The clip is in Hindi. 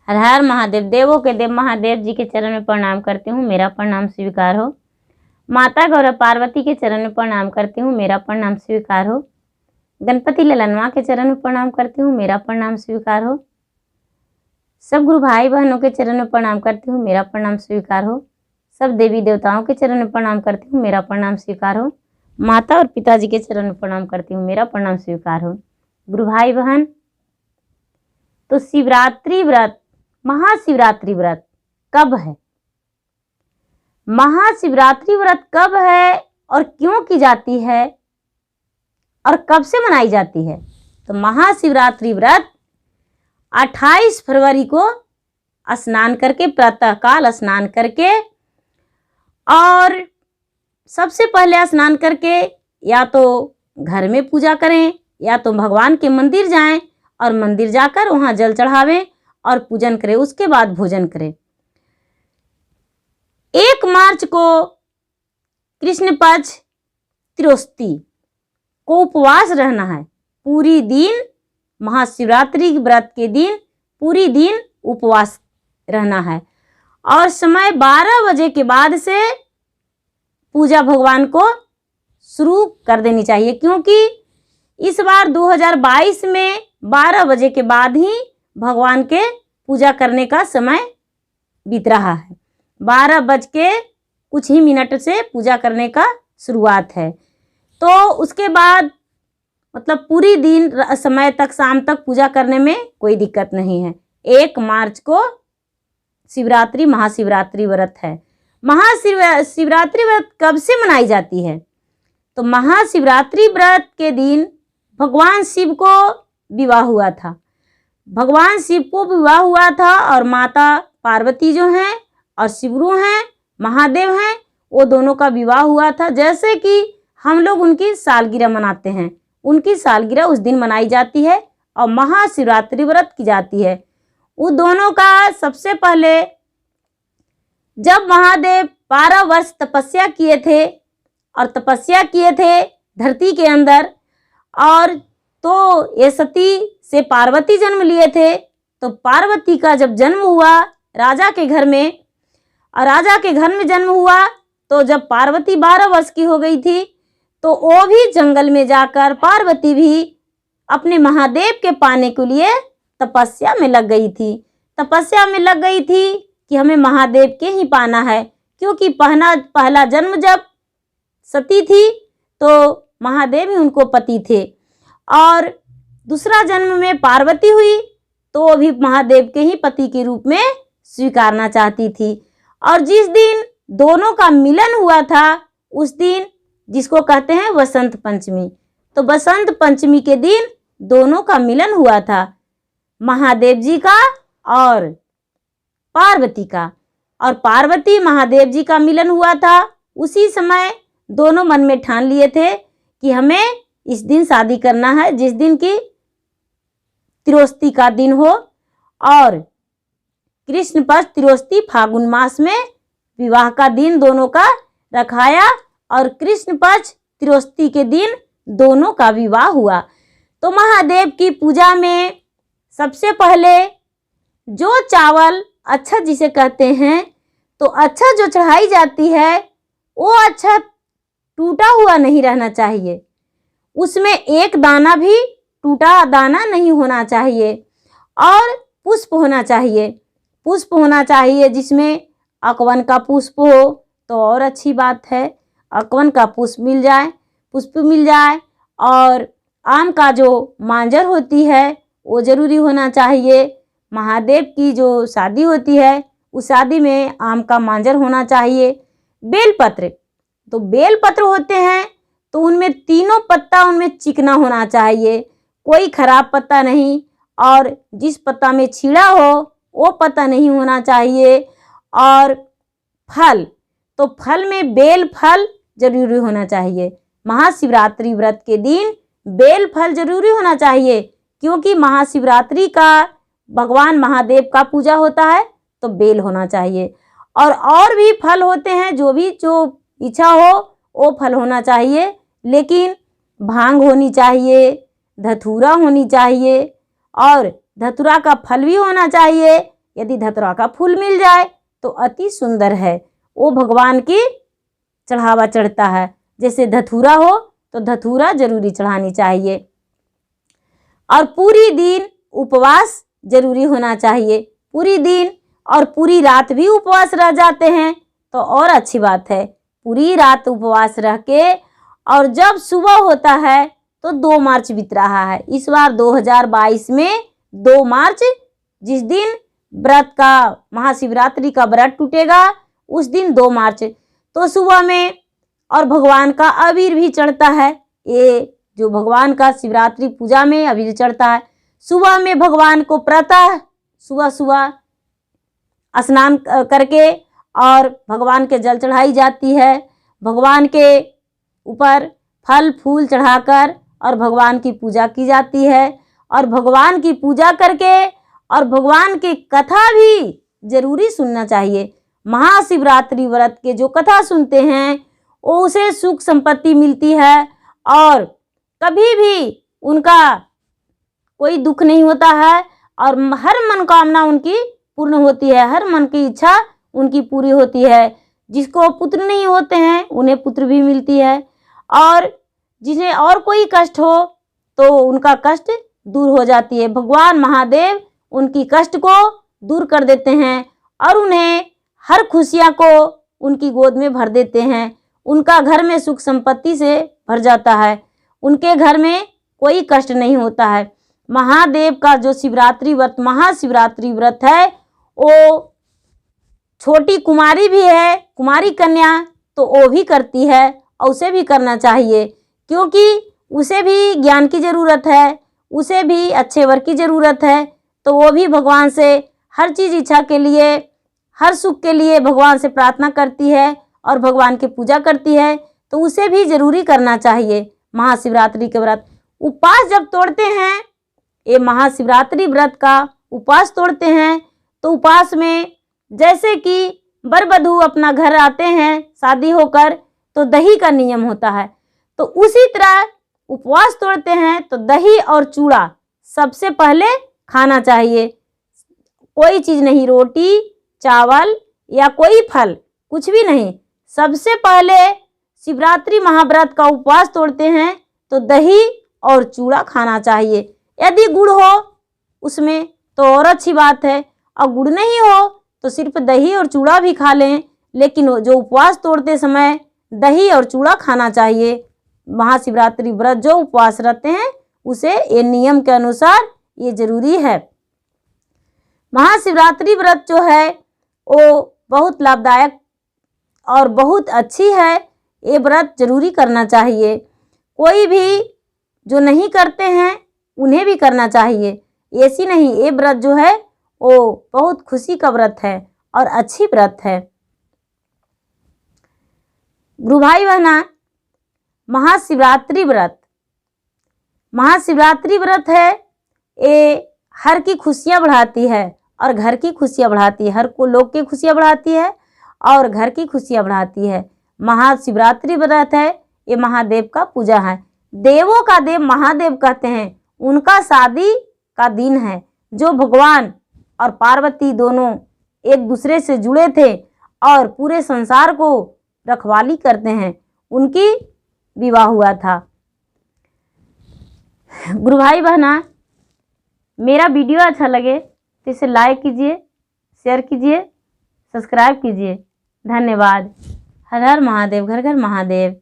हर हर महादेव। देवों के देव महादेव जी के चरण में प्रणाम करती हूँ, मेरा प्रणाम स्वीकार हो। माता गौरव पार्वती के चरण में प्रणाम करती हूँ, मेरा प्रणाम स्वीकार हो। गणपति ललनवा के चरण में प्रणाम करती हूँ, मेरा प्रणाम स्वीकार हो। सब गुरु भाई बहनों के चरण में प्रणाम करती हूँ, मेरा प्रणाम स्वीकार हो। सब देवी देवताओं के चरण में प्रणाम करती हूँ, मेरा प्रणाम स्वीकार हो। माता और पिताजी के चरण में प्रणाम करती हूँ, मेरा प्रणाम स्वीकार हो। गुरु भाई बहन, तो शिवरात्रि व्रत, महाशिवरात्रि व्रत कब है? महाशिवरात्रि व्रत कब है और क्यों की जाती है और कब से मनाई जाती है? तो महाशिवरात्रि व्रत 28 फरवरी को स्नान करके, प्रातःकाल स्नान करके, और सबसे पहले स्नान करके या तो घर में पूजा करें या तो भगवान के मंदिर जाएं और मंदिर जाकर वहां जल चढ़ावें और पूजन करें। उसके बाद भोजन करें। 1 मार्च को कृष्ण पक्ष त्रयोदशी को उपवास रहना है। पूरी दिन महाशिवरात्रि व्रत के दिन पूरी दिन उपवास रहना है और समय 12 बजे के बाद से पूजा भगवान को शुरू कर देनी चाहिए, क्योंकि इस बार 2022 में 12 बजे के बाद ही भगवान के पूजा करने का समय बीत रहा है। 12 बज के कुछ ही मिनट से पूजा करने का शुरुआत है। तो उसके बाद मतलब पूरी दिन समय तक, शाम तक पूजा करने में कोई दिक्कत नहीं है। 1 मार्च को शिवरात्रि, महाशिवरात्रि व्रत है। महाशिवरात्रि व्रत कब से मनाई जाती है? तो महाशिवरात्रि व्रत के दिन भगवान शिव को विवाह हुआ था। भगवान शिव को विवाह हुआ था और माता पार्वती जो हैं और शिवगुरु हैं, महादेव हैं, वो दोनों का विवाह हुआ था। जैसे कि हम लोग उनकी सालगिरह मनाते हैं, उनकी सालगिरह उस दिन मनाई जाती है और महाशिवरात्रि व्रत की जाती है। उन दोनों का सबसे पहले जब महादेव 12 वर्ष तपस्या किए थे और तपस्या किए थे धरती के अंदर, और तो ये सती से पार्वती जन्म लिए थे। तो पार्वती का जब जन्म हुआ राजा के घर में, और राजा के घर में जन्म हुआ, तो जब पार्वती 12 वर्ष की हो गई थी तो वो भी जंगल में जाकर पार्वती भी अपने महादेव के पाने के लिए तपस्या में लग गई थी। तपस्या में लग गई थी कि हमें महादेव के ही पाना है, क्योंकि पहला जन्म जब सती थी तो महादेव ही उनको पति थे, और दूसरा जन्म में पार्वती हुई तो वो भी महादेव के ही पति के रूप में स्वीकारना चाहती थी। और जिस दिन दोनों का मिलन हुआ था उस दिन, जिसको कहते हैं वसंत पंचमी, तो वसंत पंचमी के दिन दोनों का मिलन हुआ था, महादेव जी का और पार्वती का। और पार्वती महादेव जी का मिलन हुआ था। उसी समय दोनों मन में ठान लिए थे कि हमें इस दिन शादी करना है, जिस दिन की त्रयोदशी का दिन हो, और कृष्ण पक्ष त्रयोदशी फागुन मास में विवाह का दिन दोनों का रखाया और कृष्ण पक्ष त्रयोदशी के दिन दोनों का विवाह हुआ। तो महादेव की पूजा में सबसे पहले जो चावल अच्छा जिसे कहते हैं, तो अच्छा जो चढ़ाई जाती है वो अच्छा टूटा हुआ नहीं रहना चाहिए, उसमें एक दाना भी टूटा दाना नहीं होना चाहिए, और पुष्प होना चाहिए। पुष्प होना चाहिए जिसमें अकवन का पुष्प हो तो और अच्छी बात है, अकवन का पुष्प मिल जाए, और आम का जो मांजर होती है वो जरूरी होना चाहिए। महादेव की जो शादी होती है उस शादी में आम का मांजर होना चाहिए। बेलपत्र, तो बेलपत्र होते हैं तो उनमें तीनों पत्ता उनमें चिकना होना चाहिए, कोई खराब पत्ता नहीं, और जिस पत्ता में छीड़ा हो वो पत्ता नहीं होना चाहिए। और फल, तो फल में बेल फल जरूरी होना चाहिए। महाशिवरात्रि व्रत के दिन बेल फल जरूरी होना चाहिए, क्योंकि महाशिवरात्रि का भगवान महादेव का पूजा होता है तो बेल होना चाहिए। और भी फल होते हैं, जो इच्छा हो वो फल होना चाहिए, लेकिन भांग होनी चाहिए, धतूरा होनी चाहिए, और धतूरा का फल भी होना चाहिए, यदि धतूरा का फूल मिल जाए तो अति सुंदर है, वो भगवान की चढ़ावा चढ़ता है। जैसे धतूरा हो तो धतूरा जरूरी चढ़ानी चाहिए। और पूरी दिन उपवास जरूरी होना चाहिए। पूरी दिन और पूरी रात भी उपवास रह जाते हैं तो और अच्छी बात है। पूरी रात उपवास रह के और जब सुबह होता है तो 2 मार्च बीत रहा है। इस बार 2022 में 2 मार्च, जिस दिन व्रत का महाशिवरात्रि का व्रत टूटेगा उस दिन 2 मार्च, तो सुबह में और भगवान का अबीर भी चढ़ता है। ये जो भगवान का शिवरात्रि पूजा में अबीर चढ़ता है। सुबह में भगवान को प्रातः सुबह स्नान करके और भगवान के जल चढ़ाई जाती है। भगवान के ऊपर फल फूल चढ़ाकर और भगवान की पूजा की जाती है। और भगवान की पूजा करके और भगवान की कथा भी जरूरी सुनना चाहिए। महाशिवरात्रि व्रत के जो कथा सुनते हैं वो उसे सुख संपत्ति मिलती है और कभी भी उनका कोई दुख नहीं होता है और हर मनोकामना उनकी पूर्ण होती है, हर मन की इच्छा उनकी पूरी होती है। जिसको पुत्र नहीं होते हैं उन्हें पुत्र भी मिलती है और जिन्हें और कोई कष्ट हो तो उनका कष्ट दूर हो जाती है। भगवान महादेव उनकी कष्ट को दूर कर देते हैं और उन्हें हर खुशियाँ को उनकी गोद में भर देते हैं। उनका घर में सुख संपत्ति से भर जाता है, उनके घर में कोई कष्ट नहीं होता है। महादेव का जो शिवरात्रि व्रत महाशिवरात्रि व्रत है वो छोटी कुमारी भी है, कुमारी कन्या तो वो भी करती है और उसे भी करना चाहिए, क्योंकि उसे भी ज्ञान की ज़रूरत है, उसे भी अच्छे वर की ज़रूरत है। तो वो भी भगवान से हर चीज़ इच्छा के लिए, हर सुख के लिए भगवान से प्रार्थना करती है और भगवान की पूजा करती है। तो उसे भी जरूरी करना चाहिए महाशिवरात्रि के व्रत। उपवास जब तोड़ते हैं, ये महाशिवरात्रि व्रत का उपवास तोड़ते हैं तो उपवास में जैसे कि वर वधू अपना घर आते हैं शादी होकर तो दही का नियम होता है, तो उसी तरह उपवास तोड़ते हैं तो दही और चूड़ा सबसे पहले खाना चाहिए। कोई चीज़ नहीं, रोटी चावल या कोई फल, कुछ भी नहीं। सबसे पहले शिवरात्रि महाव्रत का उपवास तोड़ते हैं तो दही और चूड़ा खाना चाहिए। यदि गुड़ हो उसमें तो और अच्छी बात है, और गुड़ नहीं हो तो सिर्फ दही और चूड़ा भी खा लें, लेकिन जो उपवास तोड़ते समय दही और चूड़ा खाना चाहिए। महाशिवरात्रि व्रत जो उपवास रहते हैं उसे ये नियम के अनुसार ये जरूरी है। महाशिवरात्रि व्रत जो है वो बहुत लाभदायक और बहुत अच्छी है, ये व्रत जरूरी करना चाहिए। कोई भी जो नहीं करते हैं उन्हें भी करना चाहिए, ऐसी नहीं। ये व्रत जो है वो बहुत खुशी का व्रत है और अच्छी व्रत है। गुरु भाई बहना, महाशिवरात्रि व्रत है, ये हर की खुशियाँ बढ़ाती है और घर की खुशियाँ बढ़ाती है, हर को लोग की खुशियाँ बढ़ाती है और घर की खुशियाँ बढ़ाती है। महाशिवरात्रि व्रत है, ये महादेव का पूजा है। देवों का देव महादेव कहते हैं, उनका शादी का दिन है। जो भगवान और पार्वती दोनों एक दूसरे से जुड़े थे और पूरे संसार को रखवाली करते हैं, उनकी विवाह हुआ था। गुरु भाई बहना, मेरा वीडियो अच्छा लगे तो इसे लाइक कीजिए, शेयर कीजिए, सब्सक्राइब कीजिए। धन्यवाद। हर हर महादेव, घर घर महादेव।